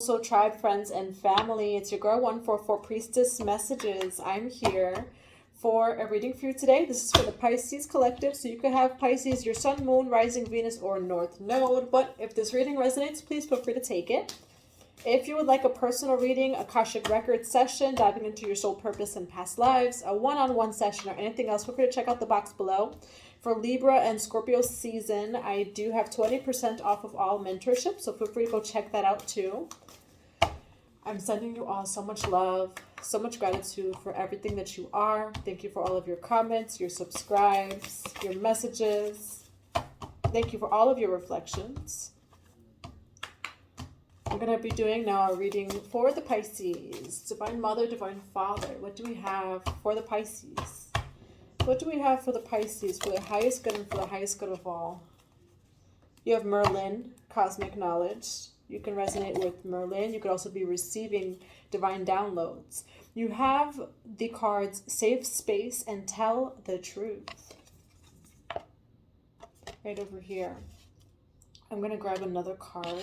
Also, tribe, friends, and family. It's your girl 144 Priestess Messages. I'm here for a reading for you today. This is for the Pisces collective. So you could have Pisces, your sun, moon, rising, Venus, or north node. But if this reading resonates, please feel free to take it. If you would like a personal reading, Akashic Records session, diving into your soul purpose and past lives, a one-on-one session, or anything else, feel free to check out the box below. For Libra and Scorpio season, I do have 20% off of all mentorship, so feel free to go check that out too. I'm sending you all so much love, so much gratitude for everything that you are. Thank you for all of your comments, your subscribes, your messages. Thank you for all of your reflections. I'm going to be doing now a reading for the Pisces. Divine Mother, Divine Father. What do we have for the Pisces? What do we have for the Pisces, for the highest good and for the highest good of all? You have Merlin, Cosmic Knowledge. You can resonate with Merlin. You could also be receiving divine downloads. You have the cards Safe Space and Tell the Truth. Right over here. I'm going to grab another card.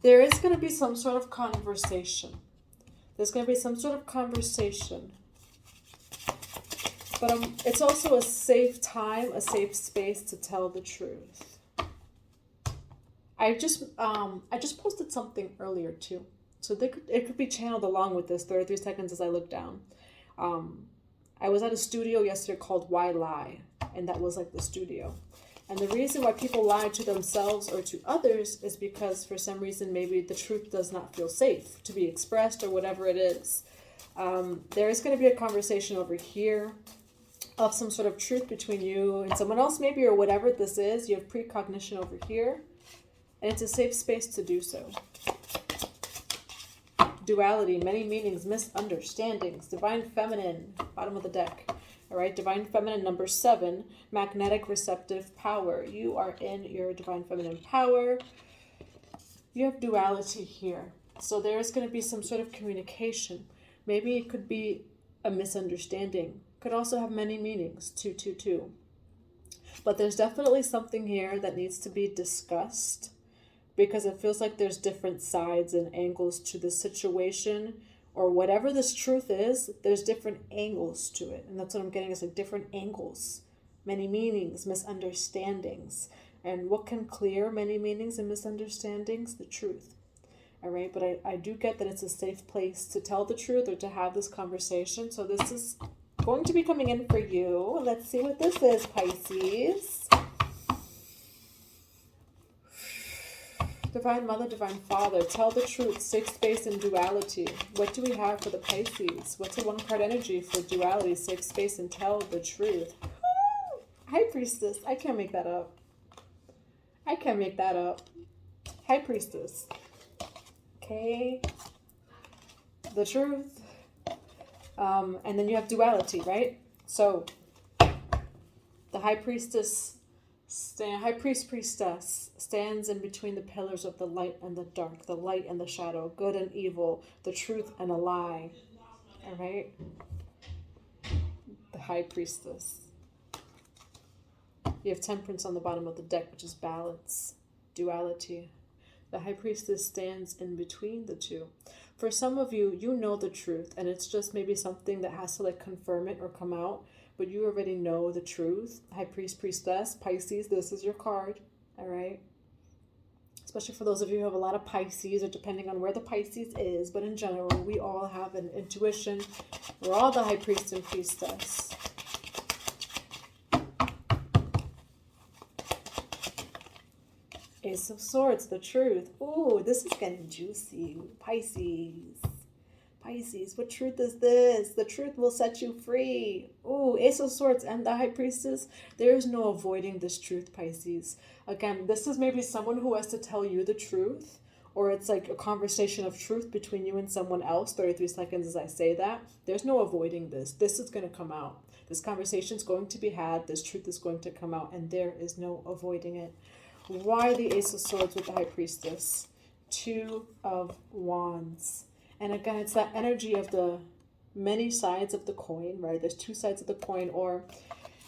There is going to be some sort of conversation. There's going to be some sort of conversation. But it's also a safe time, a safe space to tell the truth. I just posted something earlier too. So it could be channeled along with this 33 seconds as I look down. I was at a studio yesterday called Why Lie? And that was like the studio. And the reason why people lie to themselves or to others is because for some reason maybe the truth does not feel safe to be expressed or whatever it is. There is going to be a conversation over here of some sort of truth between you and someone else maybe, or whatever this is. You have precognition over here. And it's a safe space to do so. Duality, many meanings, misunderstandings. Divine Feminine, bottom of the deck. All right, Divine Feminine number 7, magnetic receptive power. You are in your Divine Feminine power. You have duality here. So there's going to be some sort of communication. Maybe it could be a misunderstanding. Could also have many meanings, 222. But there's definitely something here that needs to be discussed because it feels like there's different sides and angles to the situation. Or whatever this truth is, there's different angles to it. And that's what I'm getting is like different angles, many meanings, misunderstandings. And what can clear many meanings and misunderstandings? The truth. All right, but I do get that it's a safe place to tell the truth or to have this conversation. So this is going to be coming in for you. Let's see what this is, Pisces. Divine Mother, Divine Father, tell the truth, safe space, and duality. What do we have for the Pisces? What's a one-card energy for duality, safe space, and tell the truth? High Priestess. I can't make that up. I can't make that up. High Priestess. Okay. The truth. And then you have duality, right? So, the High Priestess... High Priestess stands in between the pillars of the light and the dark, the light and the shadow, good and evil, the truth and a lie. All right? The High Priestess. You have Temperance on the bottom of the deck, which is balance, duality. The High Priestess stands in between the two. For some of you, you know the truth, and it's just maybe something that has to like confirm it or come out. But you already know the truth. High Priest, Priestess, Pisces, this is your card. All right. Especially for those of you who have a lot of Pisces or depending on where the Pisces is. But in general, we all have an intuition. We're all the High Priest and Priestess. Ace of Swords, the truth. Ooh, this is getting juicy. Pisces. Pisces, what truth is this? The truth will set you free. Ooh, Ace of Swords and the High Priestess. There is no avoiding this truth, Pisces. Again, this is maybe someone who has to tell you the truth, or it's like a conversation of truth between you and someone else. 33 seconds as I say that. There's no avoiding this. This is going to come out. This conversation is going to be had. This truth is going to come out, and there is no avoiding it. Why the Ace of Swords with the High Priestess? 2 of Wands. And again, it's that energy of the many sides of the coin, right? There's 2 sides of the coin. Or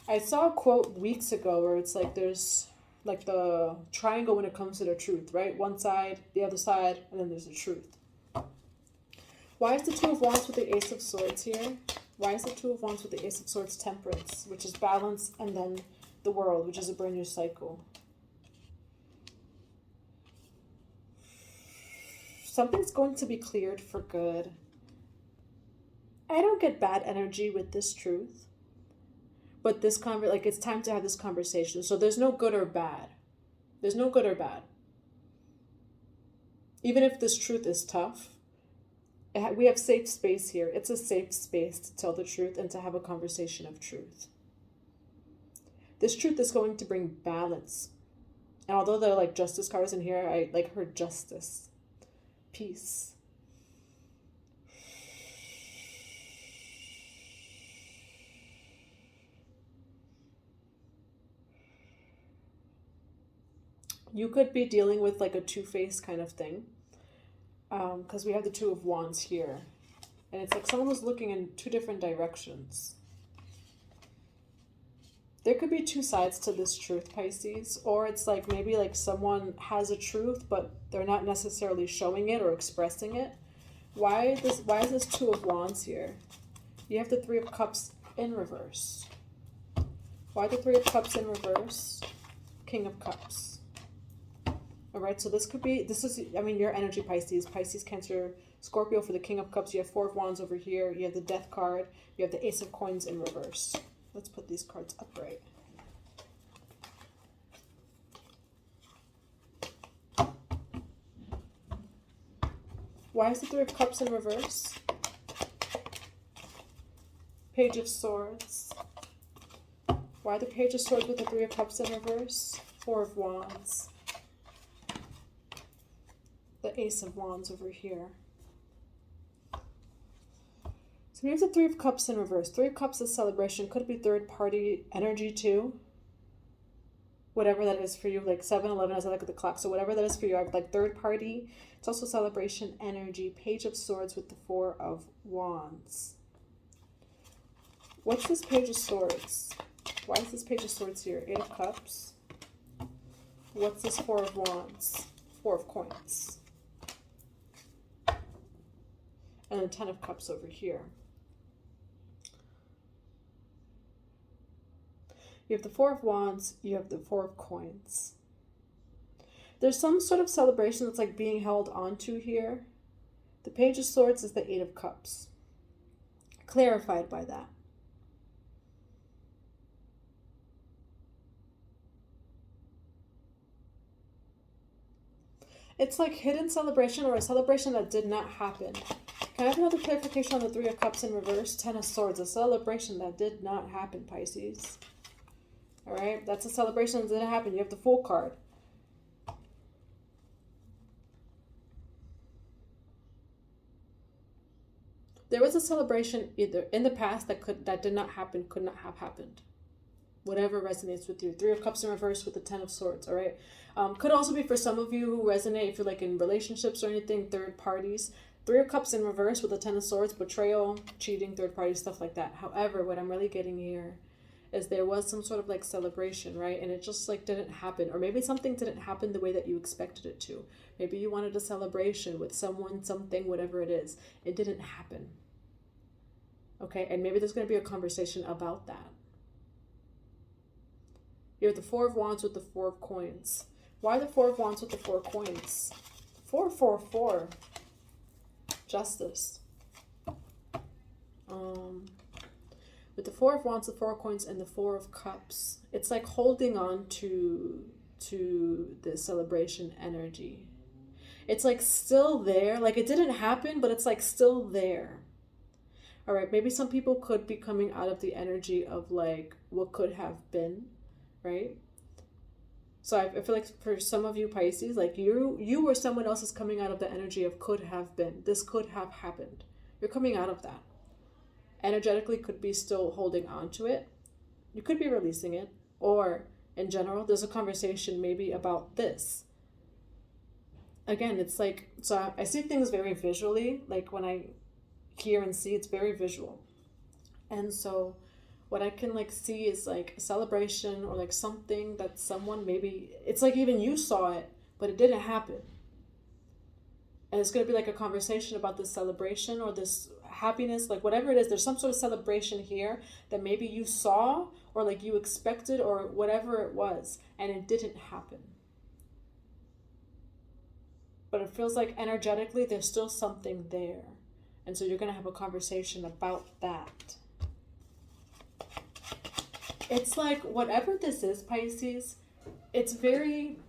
I saw a quote weeks ago where it's like there's like the triangle when it comes to the truth, right? One side, the other side, and then there's the truth. Why is the Two of Wands with the Ace of Swords here? Why is the Two of Wands with the Ace of Swords Temperance, which is balance, and then the World, which is a brand new cycle? Something's going to be cleared for good. I don't get bad energy with this truth. But this it's time to have this conversation. So there's no good or bad. There's no good or bad. Even if this truth is tough, we have safe space here. It's a safe space to tell the truth and to have a conversation of truth. This truth is going to bring balance. And although the like justice card is in here, I like heard justice, peace. You could be dealing with like a two-faced kind of thing. Because we have the Two of Wands here. And it's like someone who's looking in two different directions. There could be two sides to this truth, Pisces. Or it's like maybe like someone has a truth, but they're not necessarily showing it or expressing it. Why is this Two of Wands here? You have the Three of Cups in reverse. Why the Three of Cups in reverse? King of Cups. All right, so this is, your energy, Pisces, Cancer, Scorpio for the King of Cups. You have Four of Wands over here. You have the Death card. You have the Ace of Coins in reverse. Let's put these cards upright. Why is the Three of Cups in reverse? Page of Swords. Why the Page of Swords with the Three of Cups in reverse? Four of Wands. The Ace of Wands over here. So we have the Three of Cups in reverse. Three of Cups is celebration. Could be third party energy too. Whatever that is for you, like 7-11 as I look at the clock. So whatever that is for you, I would like third party. It's also celebration energy. Page of Swords with the Four of Wands. What's this Page of Swords? Why is this Page of Swords here? Eight of Cups. What's this Four of Wands? Four of Coins. And the Ten of Cups over here. You have the Four of Wands, you have the Four of Coins. There's some sort of celebration that's like being held onto here. The Page of Swords is the Eight of Cups. Clarified by that. It's like hidden celebration or a celebration that did not happen. Can I have another clarification on the Three of Cups in reverse? Ten of Swords, a celebration that did not happen, Pisces. All right, that's a celebration that didn't happen. You have the Fool card. There was a celebration either in the past that did not happen, could not have happened. Whatever resonates with you. Three of Cups in reverse with the Ten of Swords, all right? Could also be for some of you who resonate, if you're like in relationships or anything, third parties. Three of Cups in reverse with the Ten of Swords, betrayal, cheating, third party, stuff like that. However, what I'm really getting here is there was some sort of like celebration, right? And it just like didn't happen. Or maybe something didn't happen the way that you expected it to. Maybe you wanted a celebration with someone, something, whatever it is. It didn't happen. Okay, and maybe there's going to be a conversation about that. You have the Four of Wands with the Four of Coins. Why the Four of Wands with the Four of Coins? 444. Justice. With the Four of Wands, the Four of Coins, and the Four of Cups, it's like holding on to the celebration energy. It's like still there. Like it didn't happen, but it's like still there. All right, maybe some people could be coming out of the energy of like what could have been, right? So I feel like for some of you Pisces, like you or someone else is coming out of the energy of could have been. This could have happened. You're coming out of that. Energetically could be still holding on to it. You could be releasing it. Or in general, there's a conversation maybe about this. Again, it's like, so I see things very visually. Like when I hear and see, it's very visual. And so what I can like see is like a celebration or like something that someone, maybe it's like even you saw it, but it didn't happen. And it's going to be like a conversation about this celebration or this happiness, like whatever it is. There's some sort of celebration here that maybe you saw or like you expected or whatever it was, and it didn't happen. But it feels like energetically there's still something there. And so you're going to have a conversation about that. It's like whatever this is, Pisces, it's very,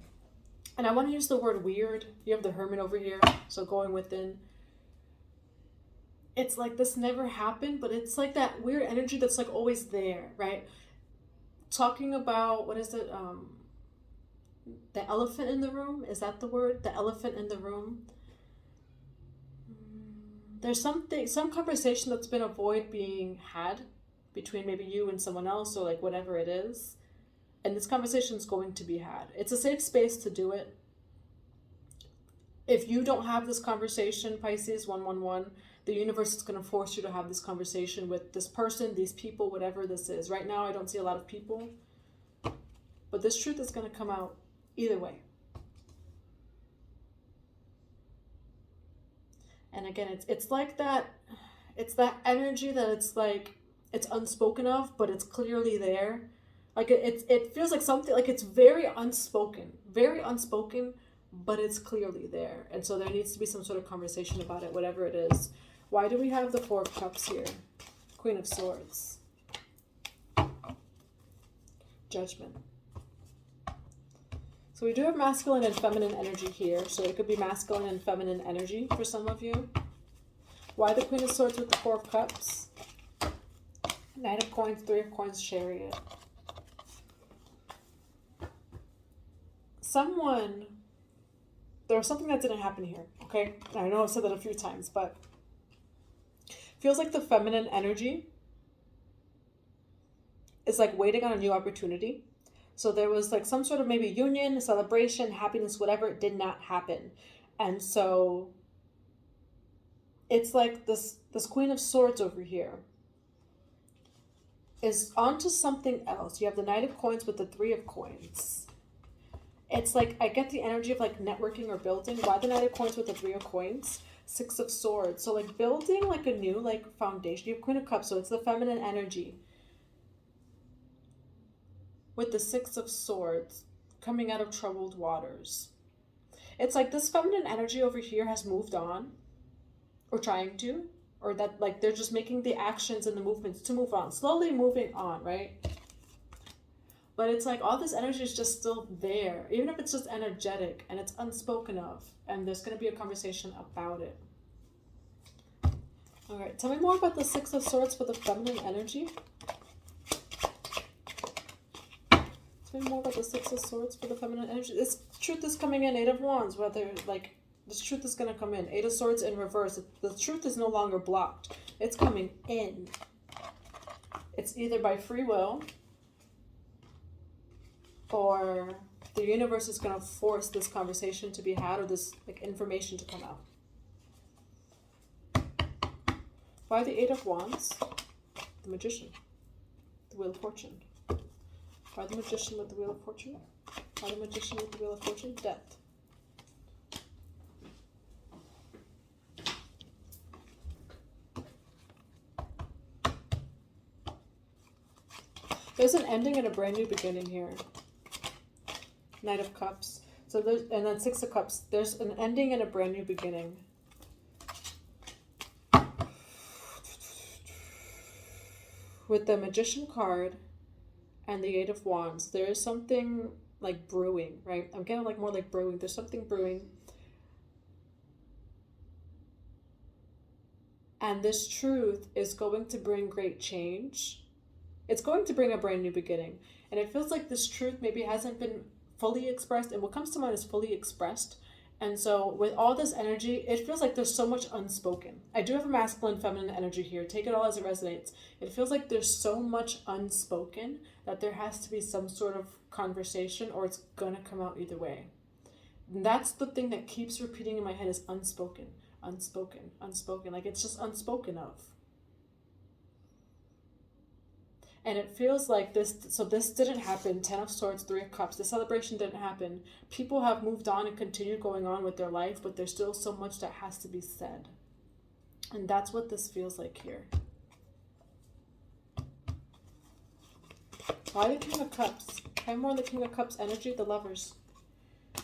and I want to use the word weird. You have the Hermit over here, so going within. It's like this never happened, but it's like that weird energy that's like always there, right? Talking about, what is it? The elephant in the room? Is that the word? The elephant in the room? There's some conversation that's been avoided being had between maybe you and someone else or like whatever it is. And this conversation is going to be had. It's a safe space to do it. If you don't have this conversation, Pisces 111, the universe is going to force you to have this conversation with this person, these people, whatever this is. Right now, I don't see a lot of people. But this truth is going to come out either way. And again, it's like that, it's that energy that it's like, it's unspoken of, but it's clearly there. Like it feels like something, like it's very unspoken, but it's clearly there. And so there needs to be some sort of conversation about it, whatever it is. Why do we have the Four of Cups here? Queen of Swords. Judgment. So we do have masculine and feminine energy here. So it could be masculine and feminine energy for some of you. Why the Queen of Swords with the Four of Cups? Knight of Coins, Three of Coins, Chariot. There was something that didn't happen here, okay? I know I've said that a few times, but feels like the feminine energy is like waiting on a new opportunity. So there was like some sort of maybe union, celebration, happiness, whatever, it did not happen. And so it's like this Queen of Swords over here is onto something else. You have the Knight of Coins with the Three of Coins. It's like, I get the energy of like networking or building. Why the Knight of Coins with the Three of Coins? Six of Swords. So like building like a new like foundation. You have Queen of Cups, so it's the feminine energy. With the Six of Swords, coming out of troubled waters. It's like this feminine energy over here has moved on, or trying to, or that like they're just making the actions and the movements to move on, slowly moving on, right? But it's like all this energy is just still there, even if it's just energetic and it's unspoken of, and there's going to be a conversation about it. All right, tell me more about the Six of Swords for the feminine energy. Tell me more about the Six of Swords for the feminine energy. This truth is coming in. Eight of Wands, whether like this truth is going to come in. Eight of Swords in reverse. The truth is no longer blocked. It's coming in. It's either by free will, or the universe is going to force this conversation to be had, or this like information to come out. Why the Eight of Wands? The Magician. The Wheel of Fortune. Why the Magician with the Wheel of Fortune? Why the Magician with the Wheel of Fortune? Death. There's an ending and a brand new beginning here. Knight of Cups. So there's, and then Six of Cups. There's an ending and a brand new beginning. With the Magician card and the Eight of Wands, there is something like brewing, right? I'm getting like more like brewing. There's something brewing. And this truth is going to bring great change. It's going to bring a brand new beginning. And it feels like this truth maybe hasn't been fully expressed, and what comes to mind is fully expressed. And so with all this energy, it feels like there's so much unspoken. I do have a masculine, feminine energy here. Take it all as it resonates. It feels like there's so much unspoken that there has to be some sort of conversation, or it's gonna come out either way. And that's the thing that keeps repeating in my head, is unspoken, unspoken, unspoken. Like it's just unspoken of. And it feels like this, so this didn't happen. 10 of Swords, 3 of Cups. The celebration didn't happen. People have moved on and continued going on with their life, but there's still so much that has to be said. And that's what this feels like here. Why the King of Cups? Okay, more on the King of Cups energy, the Lovers.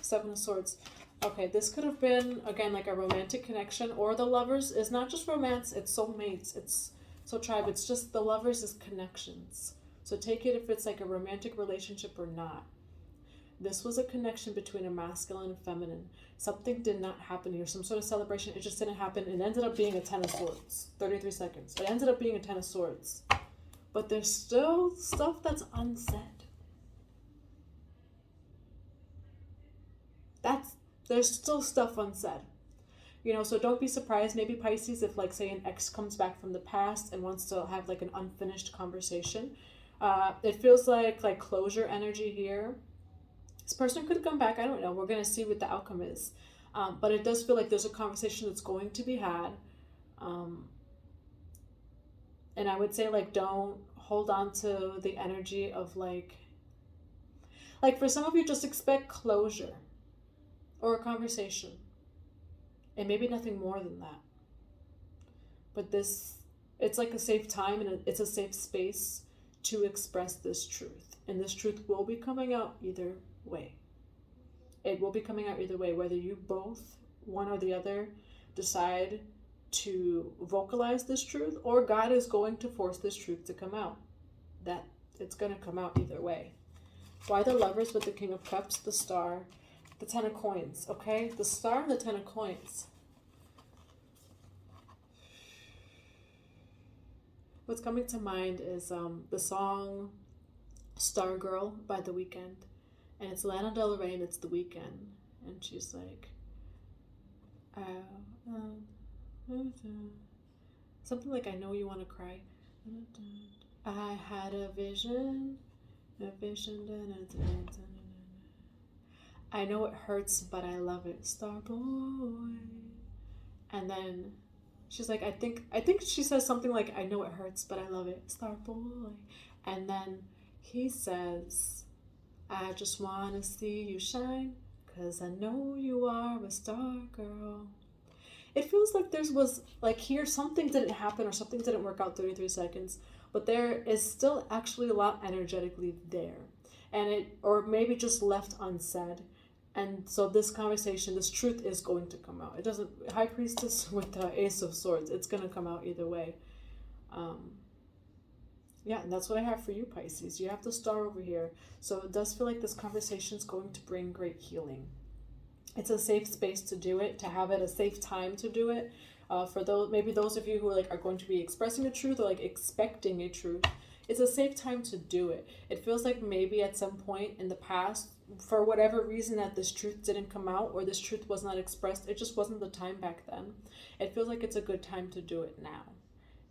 7 of Swords. Okay, this could have been, again, like a romantic connection, or the Lovers is not just romance, it's soulmates, it's so tribe, it's just the Lovers is connections. So take it if it's like a romantic relationship or not. This was a connection between a masculine and feminine. Something did not happen here, some sort of celebration, it just didn't happen. It ended up being a 10 of Swords, 33 seconds. It ended up being a 10 of Swords. But there's still stuff that's unsaid. There's still stuff unsaid. You know, so don't be surprised, maybe Pisces, if like say an ex comes back from the past and wants to have like an unfinished conversation. It feels like closure energy here. This person could come back, I don't know. We're going to see what the outcome is. But it does feel like there's a conversation that's going to be had. And I would say like don't hold on to the energy of like for some of you, just expect closure or a conversation. And maybe nothing more than that. But this, it's like a safe time and it's a safe space to express this truth. And this truth will be coming out either way. It will be coming out either way, whether you both, one or the other, decide to vocalize this truth, or God is going to force this truth to come out. That it's going to come out either way. Why the Lovers with the King of Cups, the Star, the 10 of Coins, okay? The Star and the 10 of Coins. What's coming to mind is the song Stargirl by The Weeknd. And it's Lana Del Rey and it's The Weeknd. And she's like, something like, I know you want to cry. I had a vision. I know it hurts, but I love it, Starboy. And then she's like, I think she says something like, I know it hurts, but I love it, Starboy. And then he says, I just want to see you shine, 'cause I know you are a star girl. It feels like there was, like here, something didn't happen or something didn't work out 33 seconds, but there is still actually a lot energetically there. And it, or maybe just left unsaid. And so this conversation, this truth is going to come out. It doesn't, High Priestess with the Ace of Swords, it's going to come out either way. Yeah, and that's what I have for you, Pisces. You have the Star over here. So it does feel like this conversation is going to bring great healing. It's a safe space to do it, to have it a safe time to do it. For those, maybe those of you who are going to be expressing a truth or expecting a truth, it's a safe time to do it. It feels like maybe at some point in the past, for whatever reason that this truth didn't come out or this truth was not expressed, it just wasn't the time back then. It feels like it's a good time to do it now.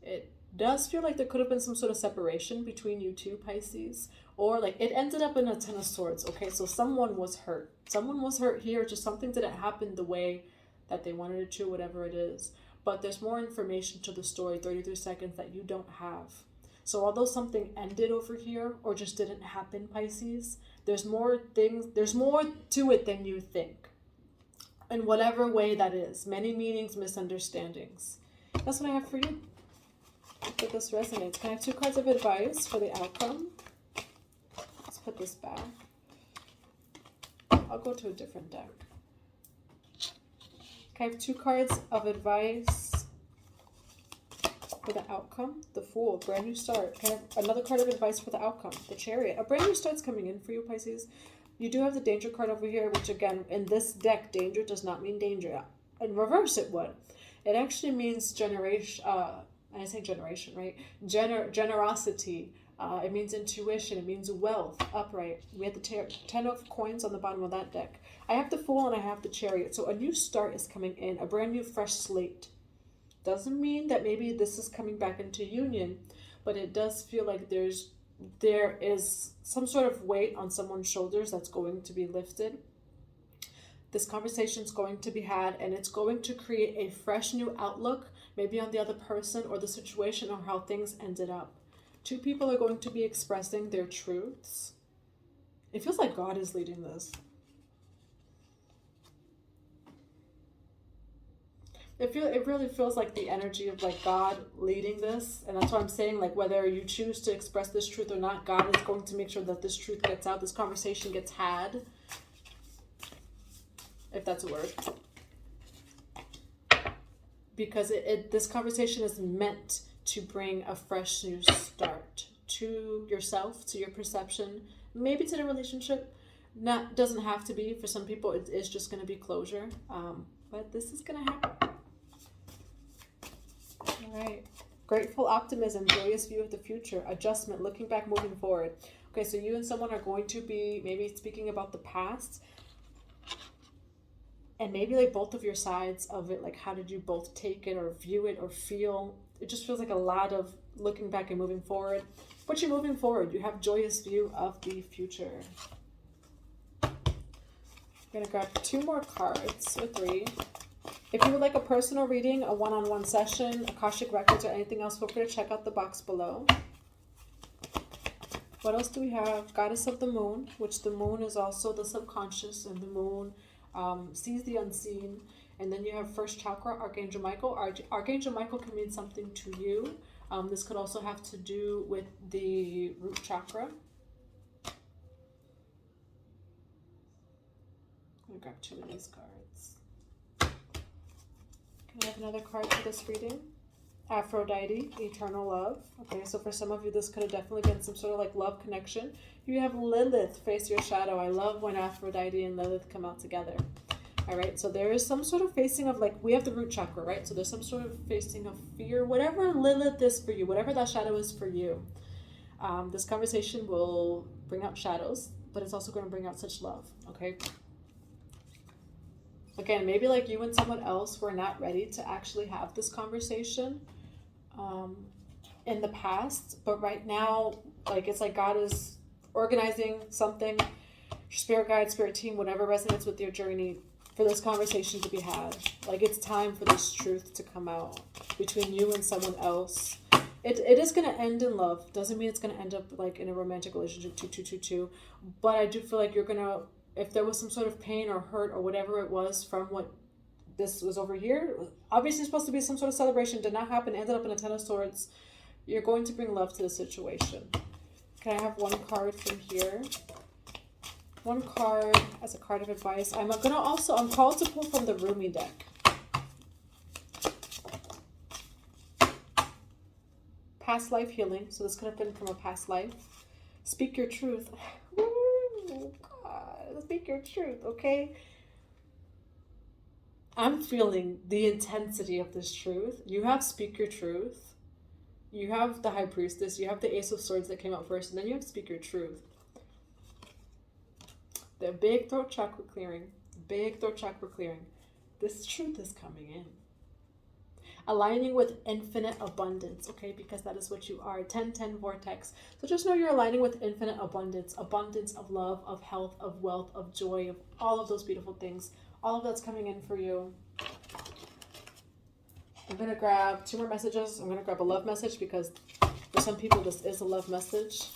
It does feel like there could have been some sort of separation between you two, Pisces, or it ended up in a 10 of Swords. Okay, so someone was hurt. Someone was hurt here, just something didn't happen the way that they wanted it to, whatever it is. But there's more information to the story, 33 seconds, that you don't have. So although something ended over here or just didn't happen, Pisces, there's more to it than you think. In whatever way that is. Many meanings, misunderstandings. That's what I have for you. If this resonates. Can I have 2 cards of advice for the outcome? Let's put this back. I'll go to a different deck. Can I have 2 cards of advice for the outcome? The Fool, brand new start. Can I have another card of advice for the outcome? The Chariot. A brand new start's coming in for you, Pisces. You do have the Danger card over here, which again, in this deck, danger does not mean danger. In reverse, it would. It actually means generation. I say generation, right? Generosity. It means intuition. It means wealth. Upright. We had the 10 of Coins on the bottom of that deck. I have the Fool and I have the Chariot. So a new start is coming in. A brand new fresh slate. Doesn't mean that maybe this is coming back into union, but it does feel like there is some sort of weight on someone's shoulders that's going to be lifted. This conversation is going to be had, and it's going to create a fresh new outlook, maybe on the other person or the situation or how things ended up. Two people are going to be expressing their truths. It feels like God is leading this. It really feels like the energy of like God leading this, and that's why I'm saying, like, whether you choose to express this truth or not, God is going to make sure that this truth gets out, this conversation gets had, if that's a word, because this conversation is meant to bring a fresh new start to yourself, to your perception, maybe to the relationship. Doesn't have to be. For some people, it is just going to be closure, but this is going to happen. All right. Grateful optimism, joyous view of the future, adjustment, looking back, moving forward. Okay, so you and someone are going to be maybe speaking about the past, and maybe like both of your sides of it, like how did you both take it or view it or feel. It just feels like a lot of looking back and moving forward. But you're moving forward. You have joyous view of the future. I'm going to grab 2 more cards, or 3. If you would like a personal reading, a one-on-one session, Akashic Records, or anything else, feel free to check out the box below. What else do we have? Goddess of the Moon, which the moon is also the subconscious, and the moon sees the unseen. And then you have first chakra, Archangel Michael. Archangel Michael can mean something to you. This could also have to do with the root chakra. I'm going to grab 2 of these cards. Can I have another card for this reading? Aphrodite, eternal love. Okay, so for some of you, this could have definitely been some sort of like love connection. You have Lilith, face your shadow. I love when Aphrodite and Lilith come out together. All right, so there is some sort of facing of like, we have the root chakra, right? So there's some sort of facing of fear, whatever Lilith is for you, whatever that shadow is for you. This conversation will bring out shadows, but it's also going to bring out such love, okay? Again, maybe like you and someone else were not ready to actually have this conversation in the past, but right now, like, it's like God is organizing something, spirit guide, spirit team, whatever resonates with your journey, for this conversation to be had. Like, it's time for this truth to come out between you and someone else. It is going to end in love. Doesn't mean it's going to end up like in a romantic relationship, 2. But I do feel like you're going to, if there was some sort of pain or hurt or whatever it was from what this was over here, obviously supposed to be some sort of celebration, did not happen, ended up in a 10 of swords. You're going to bring love to the situation. Can I have 1 card from here? 1 card as a card of advice. I'm called to pull from the Rumi deck. Past life healing. So this could have been from a past life. Speak your truth. Ooh, God. Speak your truth, okay? I'm feeling the intensity of this truth. You have speak your truth. You have the High Priestess. You have the Ace of Swords that came out first. And then you have speak your truth. The big throat chakra clearing. Big throat chakra clearing. This truth is coming in. Aligning with infinite abundance, okay? Because that is what you are. 10-10 vortex. So just know you're aligning with infinite abundance. Abundance of love, of health, of wealth, of joy, of all of those beautiful things. All of that's coming in for you. I'm going to grab 2 more messages. I'm going to grab a love message because for some people this is a love message.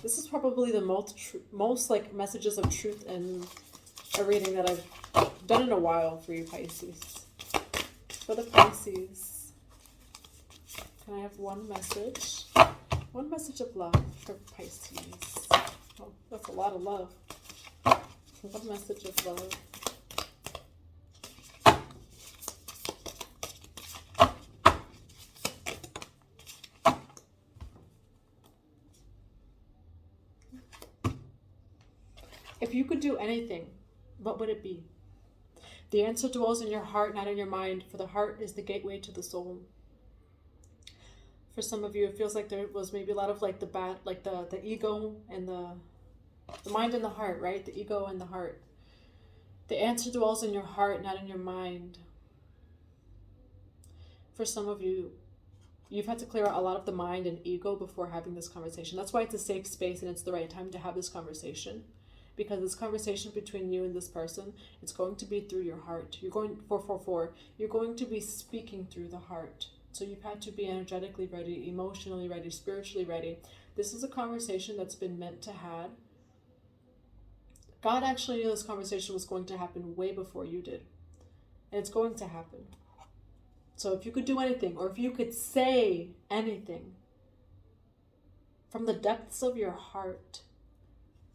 This is probably the most like messages of truth in a reading that I've done in a while for you Pisces. For the Pisces, can I have 1 message? 1 message of love for Pisces. Oh, that's a lot of love. 1 message of love. If you could do anything, what would it be? The answer dwells in your heart, not in your mind, for the heart is the gateway to the soul. For some of you, it feels like there was maybe a lot of like the ego and the mind and the heart, right? The ego and the heart. The answer dwells in your heart, not in your mind. For some of you, you've had to clear out a lot of the mind and ego before having this conversation. That's why it's a safe space and it's the right time to have this conversation. Because this conversation between you and this person, it's going to be through your heart. You're going 444. You're going to be speaking through the heart. So you've had to be energetically ready, emotionally ready, spiritually ready. This is a conversation that's been meant to have. God actually knew this conversation was going to happen way before you did. And it's going to happen. So if you could do anything, or if you could say anything from the depths of your heart,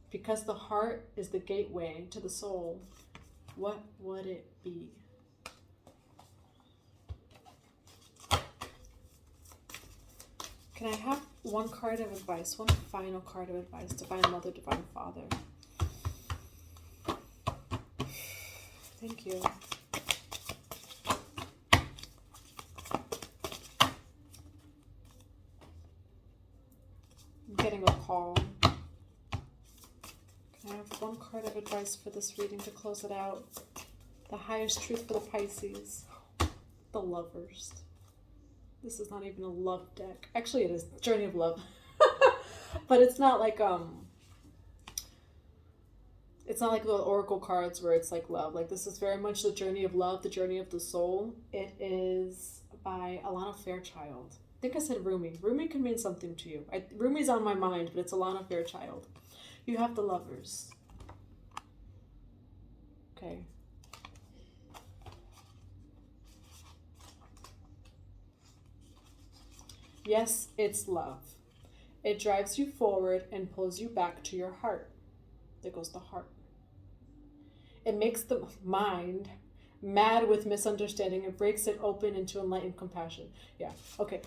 because the heart is the gateway to the soul, what would it be? Can I have one card of advice, one final card of advice? Divine Mother, Divine Father. Thank you. I'm getting a call. Can I have one card of advice for this reading to close it out? The highest truth for the Pisces. The Lovers. This is not even a love deck. Actually, it is Journey of Love. But it's not like it's not like the oracle cards where it's like love. Like, this is very much the journey of love, the journey of the soul. It is by Alana Fairchild. I think I said Rumi. Rumi can mean something to you. Rumi's on my mind, but it's Alana Fairchild. You have the Lovers. Okay. Yes, it's love. It drives you forward and pulls you back to your heart. There goes the heart. It makes the mind mad with misunderstanding and breaks it open into enlightened compassion. Yeah, okay.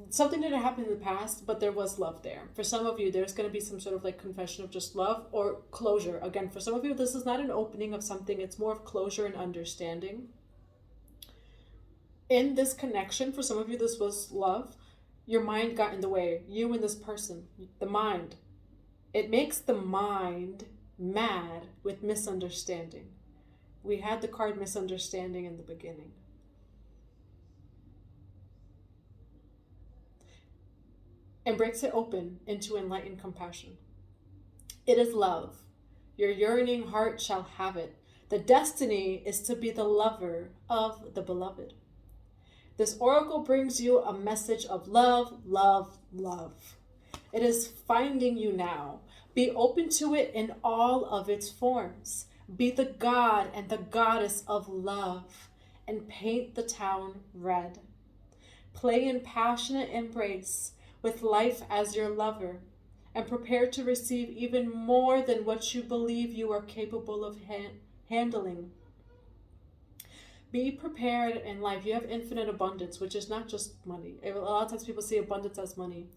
Something didn't happen in the past, but there was love there. For some of you, there's going to be some sort of like confession of just love or closure. Again, for some of you, this is not an opening of something. It's more of closure and understanding. In this connection, for some of you, this was love. Your mind got in the way. You and this person, the mind. It makes the mind mad with misunderstanding. We had the card misunderstanding in the beginning. And breaks it open into enlightened compassion. It is love. Your yearning heart shall have it. The destiny is to be the lover of the beloved. This oracle brings you a message of love, love, love. It is finding you now. Be open to it in all of its forms. Be the god and the goddess of love and paint the town red. Play in passionate embrace with life as your lover and prepare to receive even more than what you believe you are capable of handling. Be prepared in life. You have infinite abundance, which is not just money. A lot of times people see abundance as money.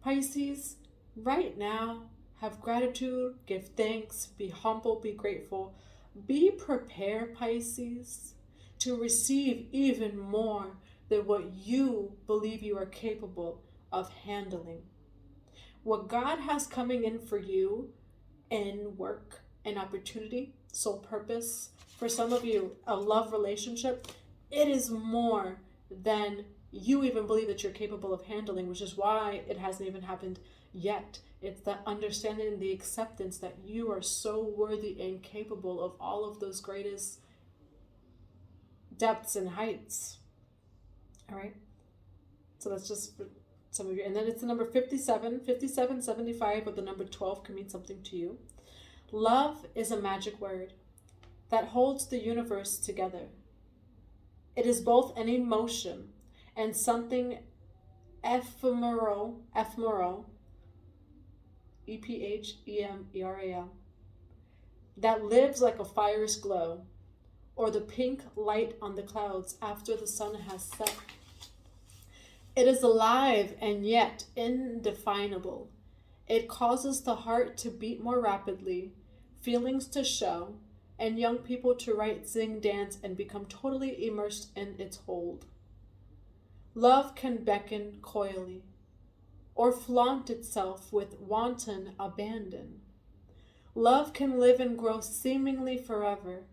Pisces, right now, have gratitude, give thanks, be humble, be grateful. Be prepared, Pisces, to receive even more than what you believe you are capable of handling. What God has coming in for you in work and opportunity, soul purpose, for some of you, a love relationship, it is more than you even believe that you're capable of handling, which is why it hasn't even happened yet. It's that understanding and the acceptance that you are so worthy and capable of all of those greatest depths and heights. All right? So that's just for some of you. And then it's the number 57, 75, but the number 12 can mean something to you. Love is a magic word that holds the universe together. It is both an emotion and something ephemeral, ephemeral, that lives like a fire's glow, or the pink light on the clouds after the sun has set. It is alive and yet indefinable. It causes the heart to beat more rapidly, feelings to show, and young people to write, sing, dance, and become totally immersed in its hold. Love can beckon coyly, or flaunt itself with wanton abandon. Love can live and grow seemingly forever,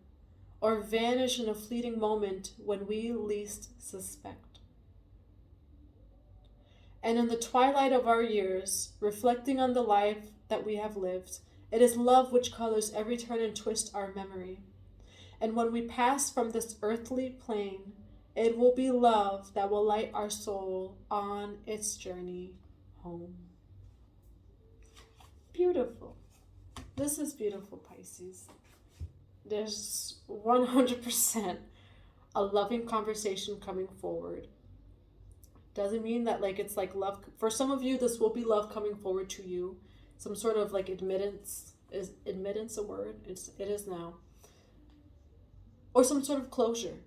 or vanish in a fleeting moment when we least suspect. And in the twilight of our years, reflecting on the life that we have lived, it is love which colors every turn and twist our memory. And when we pass from this earthly plane, It will be love that will light our soul on its journey home. Beautiful. This is beautiful, Pisces. There's 100% a loving conversation coming forward. Doesn't mean that like it's like love. For some of you, this will be love coming forward to you. Some sort of like admittance. Is admittance a word? It is now. Or some sort of closure.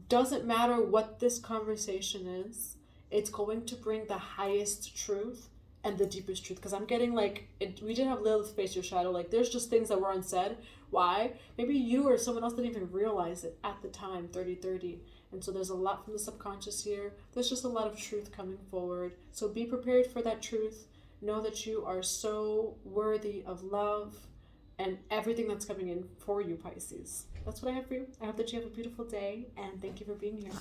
Doesn't matter what this conversation is. It's going to bring the highest truth and the deepest truth. Because I'm getting like, we didn't have Lilith face your shadow. Like there's just things that were unsaid. Why? Maybe you or someone else didn't even realize it at the time, 30-30. And so there's a lot from the subconscious here. There's just a lot of truth coming forward. So be prepared for that truth. Know that you are so worthy of love and everything that's coming in for you, Pisces. That's what I have for you. I hope that you have a beautiful day, and thank you for being here.